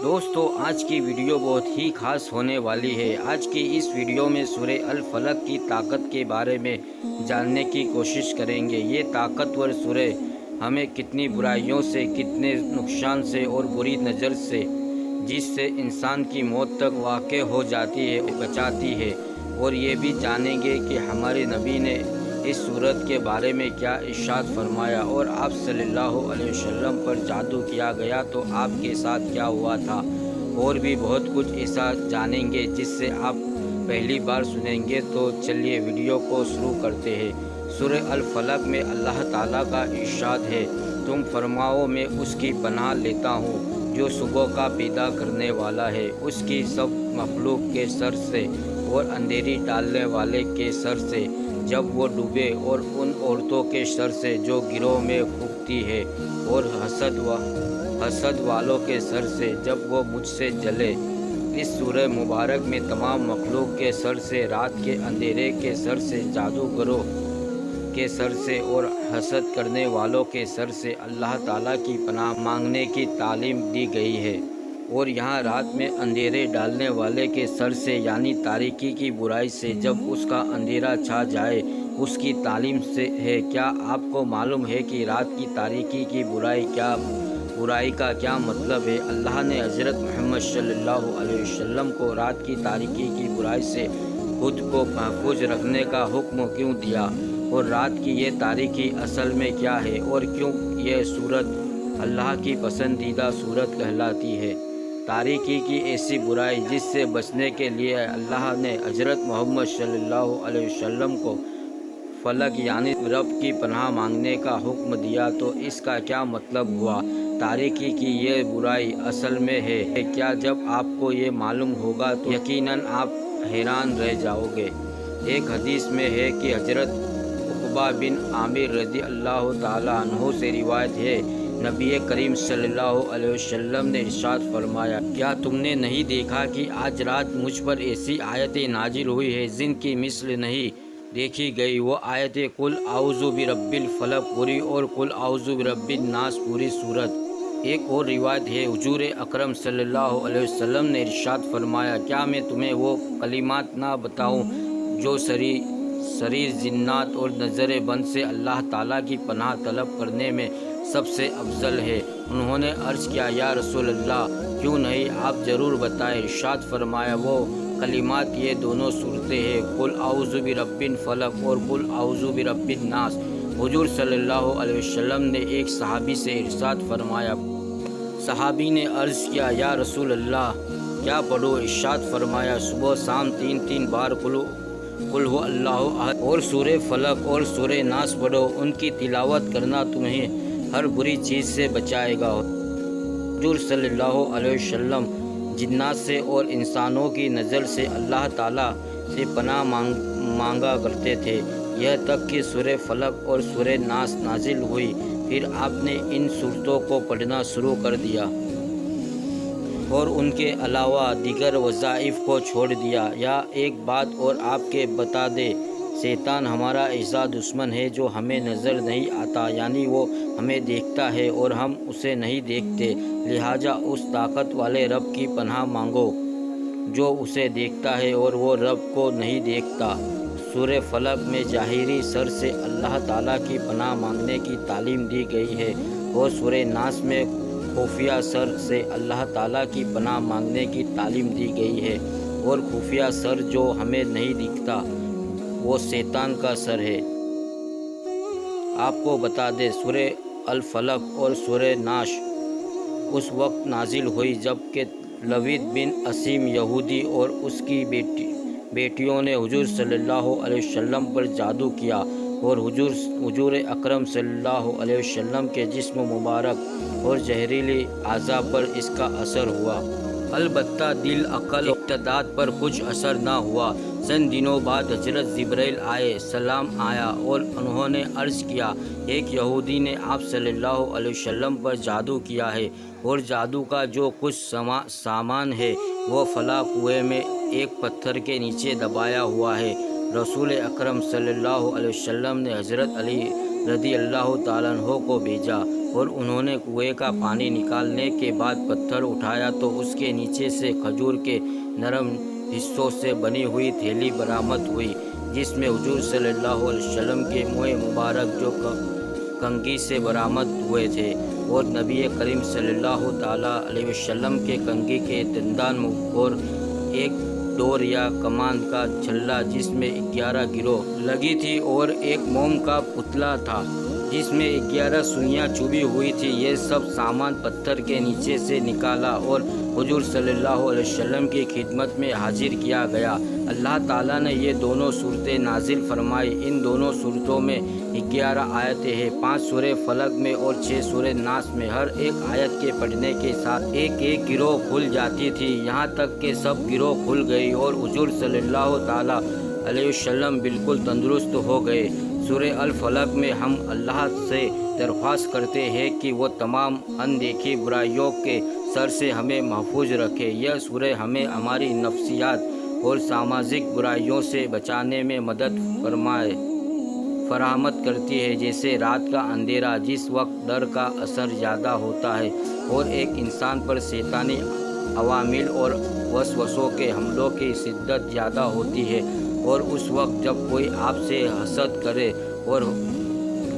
دوستو آج کی ویڈیو بہت ہی خاص ہونے والی ہے۔ آج کی اس ویڈیو میں سورہ الفلق کی طاقت کے بارے میں جاننے کی کوشش کریں گے۔ یہ طاقتور سورہ ہمیں کتنی برائیوں سے، کتنے نقصان سے اور بری نظر سے، جس سے انسان کی موت تک واقع ہو جاتی ہے، بچاتی ہے۔ اور یہ بھی جانیں گے کہ ہمارے نبی نے اس سورت کے بارے میں کیا ارشاد فرمایا، اور آپ صلی اللہ علیہ وسلم پر جادو کیا گیا تو آپ کے ساتھ کیا ہوا تھا۔ اور بھی بہت کچھ ایسا جانیں گے جس سے آپ پہلی بار سنیں گے۔ تو چلیے ویڈیو کو شروع کرتے ہیں۔ سورہ الفلق میں اللہ تعالیٰ کا ارشاد ہے، تم فرماؤ میں اس کی پناہ لیتا ہوں جو صبح کا پیدا کرنے والا ہے، اس کی سب مخلوق کے شر سے اور اندھیری ڈالنے والے کے شر سے جب وہ ڈوبے، اور ان عورتوں کے شر سے جو گروہ میں پھونکتی ہے، اور حسد والوں کے شر سے جب وہ مجھ سے جلے۔ اس سورہ مبارک میں تمام مخلوق کے شر سے، رات کے اندھیرے کے شر سے، جادوگروں کے شر سے اور حسد کرنے والوں کے شر سے اللہ تعالیٰ کی پناہ مانگنے کی تعلیم دی گئی ہے۔ اور یہاں رات میں اندھیرے ڈالنے والے کے شر سے یعنی تاریکی کی برائی سے جب اس کا اندھیرا چھا جائے، اس کی تعلیم سے ہے۔ کیا آپ کو معلوم ہے کہ رات کی تاریکی کی برائی کا کیا مطلب ہے؟ اللہ نے حضرت محمد صلی اللہ علیہ وسلم کو رات کی تاریکی کی برائی سے خود کو محفوظ رکھنے کا حکم کیوں دیا؟ اور رات کی یہ تاریکی اصل میں کیا ہے، اور کیوں یہ سورت اللہ کی پسندیدہ سورت کہلاتی ہے؟ تاریکی کی ایسی برائی جس سے بچنے کے لیے اللہ نے حضرت محمد صلی اللہ علیہ وسلم کو فلق یعنی رب کی پناہ مانگنے کا حکم دیا، تو اس کا کیا مطلب ہوا؟ تاریکی کی یہ برائی اصل میں ہے کیا؟ جب آپ کو یہ معلوم ہوگا تو یقیناً آپ حیران رہ جاؤ گے۔ ایک حدیث میں ہے کہ حضرت عقبہ بن عامر رضی اللہ تعالیٰ عنہ سے روایت ہے، نبی کریم صلی اللہ علیہ وسلم نے ارشاد فرمایا، کیا تم نے نہیں دیکھا کہ آج رات مجھ پر ایسی آیتیں نازل ہوئی ہیں جن کی مثل نہیں دیکھی گئی؟ وہ آیتیں قل اعوذ برب الفلق پوری اور قل اعوذ برب الناس پوری صورت۔ ایک اور روایت ہے، حضور اکرم صلی اللہ علیہ وسلم نے ارشاد فرمایا، کیا میں تمہیں وہ کلمات نہ بتاؤں جو شریر جنات اور نظر بند سے اللہ تعالیٰ کی پناہ طلب کرنے میں سب سے افضل ہے؟ انہوں نے عرض کیا، یا رسول اللہ کیوں نہیں، آپ ضرور بتائیں۔ ارشاد فرمایا، وہ کلمات یہ دونوں صورتیں ہیں، قل اعوذ برب الفلق اور قل اعوذ برب الناس۔ حضور صلی اللہ علیہ وسلم نے ایک صحابی سے ارشاد فرمایا، صحابی نے عرض کیا، یا رسول اللہ کیا پڑھوں؟ ارشاد فرمایا، صبح شام 3 بار قل هو اللہ احد اور سورہ فلق اور سورہ ناس پڑھو، ان کی تلاوت کرنا تمہیں ہر بری چیز سے بچائے گا۔ حضور صلی اللہ علیہ وسلم جنات سے اور انسانوں کی نظر سے اللہ تعالیٰ سے پناہ مانگا کرتے تھے، یہاں تک کہ سورہ فلق اور سورہ ناس نازل ہوئی۔ پھر آپ نے ان سورتوں کو پڑھنا شروع کر دیا اور ان کے علاوہ دیگر وظائف کو چھوڑ دیا۔ یا ایک بات اور آپ کے بتا دے، شیطان ہمارا ایسا دشمن ہے جو ہمیں نظر نہیں آتا، یعنی وہ ہمیں دیکھتا ہے اور ہم اسے نہیں دیکھتے، لہٰذا اس طاقت والے رب کی پناہ مانگو جو اسے دیکھتا ہے اور وہ رب کو نہیں دیکھتا۔ سورہ فلق میں ظاہری شر سے اللہ تعالیٰ کی پناہ مانگنے کی تعلیم دی گئی ہے، اور سورہ ناس میں خفیہ شر سے اللہ تعالیٰ کی پناہ مانگنے کی تعلیم دی گئی ہے۔ اور خفیہ شر جو ہمیں نہیں دکھتا وہ شیطان کا شر ہے۔ آپ کو بتا دیں، سورہ الفلق اور سورہ ناس اس وقت نازل ہوئی جب کہ لبید بن اسیم یہودی اور اس کی بیٹیوں نے حضور صلی اللہ علیہ وسلم پر جادو کیا، اور حضور اکرم صلی اللہ علیہ وسلم کے جسم مبارک اور زہریلی اعضاء پر اس کا اثر ہوا۔ البتہ دل، عقل، استعداد پر کچھ اثر نہ ہوا۔ چند دنوں بعد حضرت جبرائیل علیہ السلام آیا اور انہوں نے عرض کیا، ایک یہودی نے آپ صلی اللہ علیہ وسلم پر جادو کیا ہے، اور جادو کا جو کچھ سامان ہے وہ فلاں کنویں میں ایک پتھر کے نیچے دبایا ہوا ہے۔ رسول اکرم صلی اللہ علیہ وسلم نے حضرت علی रज़ी अल्लाह ताला अन्हो को भेजा और उन्होंने कुएं का पानी निकालने के बाद पत्थर उठाया तो उसके नीचे से खजूर के नरम हिस्सों से बनी हुई थैली बरामद हुई, जिसमें हुजूर सल्लल्लाहु अलैहि वसल्लम के मुँह मुबारक जो कंघी से बरामद हुए थे और नबी करीम सल्लल्लाहु ताला अलैहि वसल्लम के कंघी के दंदान और एक डोर या कमान का छल्ला जिसमें 11 गिरोह लगी थी और एक मोम का पुतला था जिसमें 11 सुइयां चुभी हुई थी। ये सब सामान पत्थर के नीचे से निकाला और हुजूर सल्लल्लाहु अलैहि वसल्लम की खिदमत में हाजिर किया गया। अल्लाह ताला ने ये दोनों सूरतें नाजिल फरमाई। इन दोनों सूरतों में 11 आयतें हैं, 5 सूरह फलक में और 6 सूरह नास में। हर एक आयत के पढ़ने के साथ एक एक गिरोह खुल जाती थी, यहाँ तक कि सब गिरोह खुल गई और हुजूर सल्लल्लाहु ताला अलैहि वसल्लम बिल्कुल तंदुरुस्त हो गए। सूरह अल फलक में हम अल्लाह से दरख्वास्त करते हैं कि वो तमाम अनदेखी बुराइयों के सर से हमें महफूज रखे। यह सूरह हमें हमारी नफ्सियात और सामाजिक बुराइयों से बचाने में मदद फराहमत करती है। जैसे रात का अंधेरा, जिस वक्त डर का असर ज़्यादा होता है और एक इंसान पर शैतानी अवामिल और वसवसों के हमलों की शिद्दत ज़्यादा होती है, और उस वक्त जब कोई आपसे हसद करे और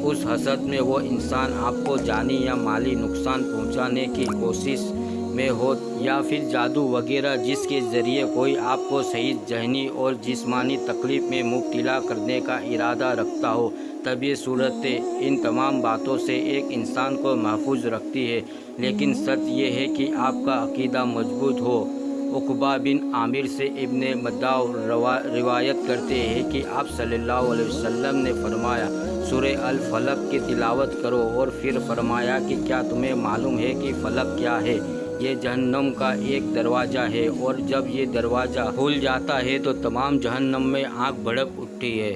उस हसद में वो इंसान आपको जानी या माली नुकसान पहुंचाने की कोशिश में हो, या फिर जादू वगैरह जिसके ज़रिए कोई आपको सही जहनी और जिस्मानी तकलीफ़ में मुब्तला करने का इरादा रखता हो, तब ये सूरतें इन तमाम बातों से एक इंसान को महफूज रखती है। लेकिन सच ये है कि आपका अकीदा मजबूत हो। उक़बा बिन आमिर से इब्ने मद्दाव रिवायत करते हैं कि आप सल्लल्लाहु अलैहि वसल्लम ने फरमाया, सूरह अल फलक की तिलावत करो, और फिर फरमाया कि क्या तुम्हें मालूम है कि फलक क्या है? ये जहन्नम का एक दरवाज़ा है, और जब ये दरवाज़ा खुल जाता है तो तमाम जहन्नम में आग भड़क उठती है।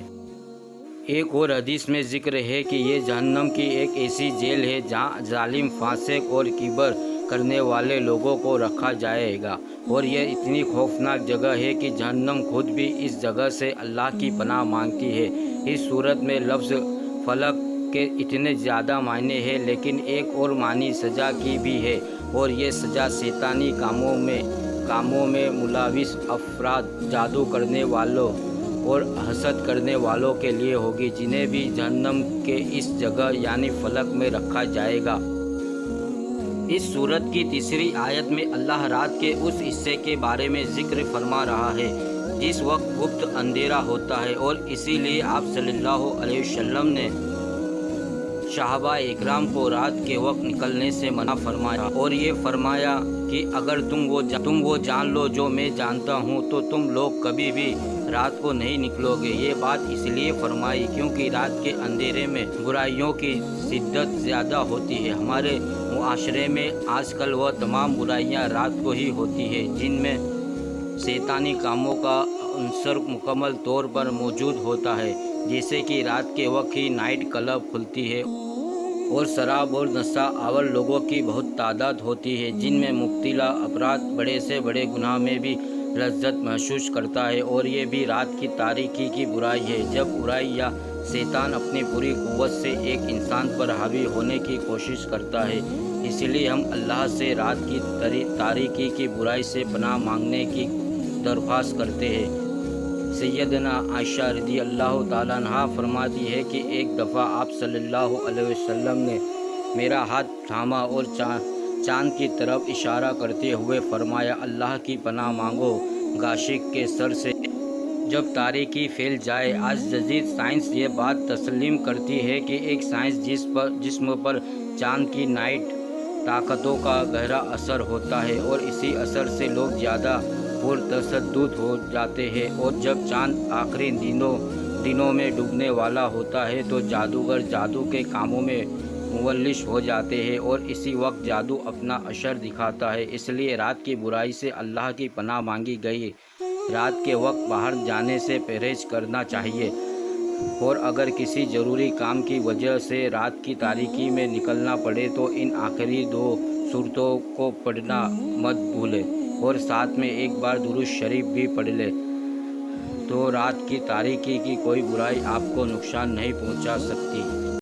एक और हदीस में जिक्र है कि ये जहन्नम की एक ऐसी जेल है जहाँ जालिम, फासिक और किबर करने वाले लोगों को रखा जाएगा, और यह इतनी खौफनाक जगह है कि जहन्नम खुद भी इस जगह से अल्लाह की पनाह मांगती है। इस सूरत में लफ्ज़ फलक के इतने ज़्यादा मायने हैं, लेकिन एक और मानी सज़ा की भी है, और ये सज़ा शैतानी कामों में मुलाविस अफराद, जादू करने वालों और हसद करने वालों के लिए होगी, जिन्हें भी जहन्नम के इस जगह यानी फलक में रखा जाएगा। इस सूरत की तीसरी आयत में अल्लाह रात के उस हिस्से के बारे में जिक्र फरमा रहा है जिस वक्त गुप्त अंधेरा होता है, और इसीलिए आप सल्लल्लाहु अलैहि वसल्लम ने सहाबा इकराम को रात के वक्त निकलने से मना फरमाया, और ये फरमाया कि अगर तुम वो जान लो जो मैं जानता हूँ तो तुम लोग कभी भी रात को नहीं निकलोगे। ये बात इसलिए फरमाई क्योंकि रात के अंधेरे में बुराइयों की शिद्दत ज़्यादा होती है। हमारे मुआशरे में आजकल वह तमाम बुराइयाँ रात को ही होती है जिनमें शैतानी कामों का अंसर मुकम्मल तौर पर मौजूद होता है, जैसे कि रात के वक्त ही नाइट क्लब खुलती है और शराब और नशा आवर लोगों की बहुत तादाद होती है, जिनमें मुब्तला अफराद बड़े से बड़े गुनाह में भी लज्जत महसूस करता है, और ये भी रात की तारीकी की बुराई है जब बुराई या शैतान अपनी पूरी कुव्वत से एक इंसान पर हावी होने की कोशिश करता है। इसलिए हम अल्लाह से रात की तारीकी की बुराई से पनाह मांगने की दरख्वास्त करते हैं। सैयदना आयशा रज़ी अल्लाह ताला अन्हा फरमाती है कि एक दफ़ा आप सल्लल्लाहु अलैहि वसल्लम ने मेरा हाथ थामा और चाँद की तरफ इशारा करते हुए फरमाया, अल्लाह की पनाह मांगो गाशिक के सर से जब तारीकी फैल जाए। आज जदीद साइंस ये बात तस्लीम करती है कि एक साइंस जिस्म पर चाँद की नाइट ताकतों का गहरा असर होता है, और इसी असर से लोग ज़्यादा पुरतसद्दुद हो जाते हैं, और जब चाँद आखिरी दिनों में डूबने वाला होता है तो जादूगर जादू के कामों में मुवल्लिश हो जाते हैं, और इसी वक्त जादू अपना असर दिखाता है। इसलिए रात की बुराई से अल्लाह की पनाह मांगी गई। रात के वक्त बाहर जाने से परहेज करना चाहिए, और अगर किसी ज़रूरी काम की वजह से रात की तारीकी में निकलना पड़े तो इन आखिरी 2 सूरतों को पढ़ना मत भूलें, और साथ में एक बार दुरूद शरीफ भी पढ़ ले, तो रात की तारीकी की कोई बुराई आपको नुकसान नहीं पहुंचा सकती।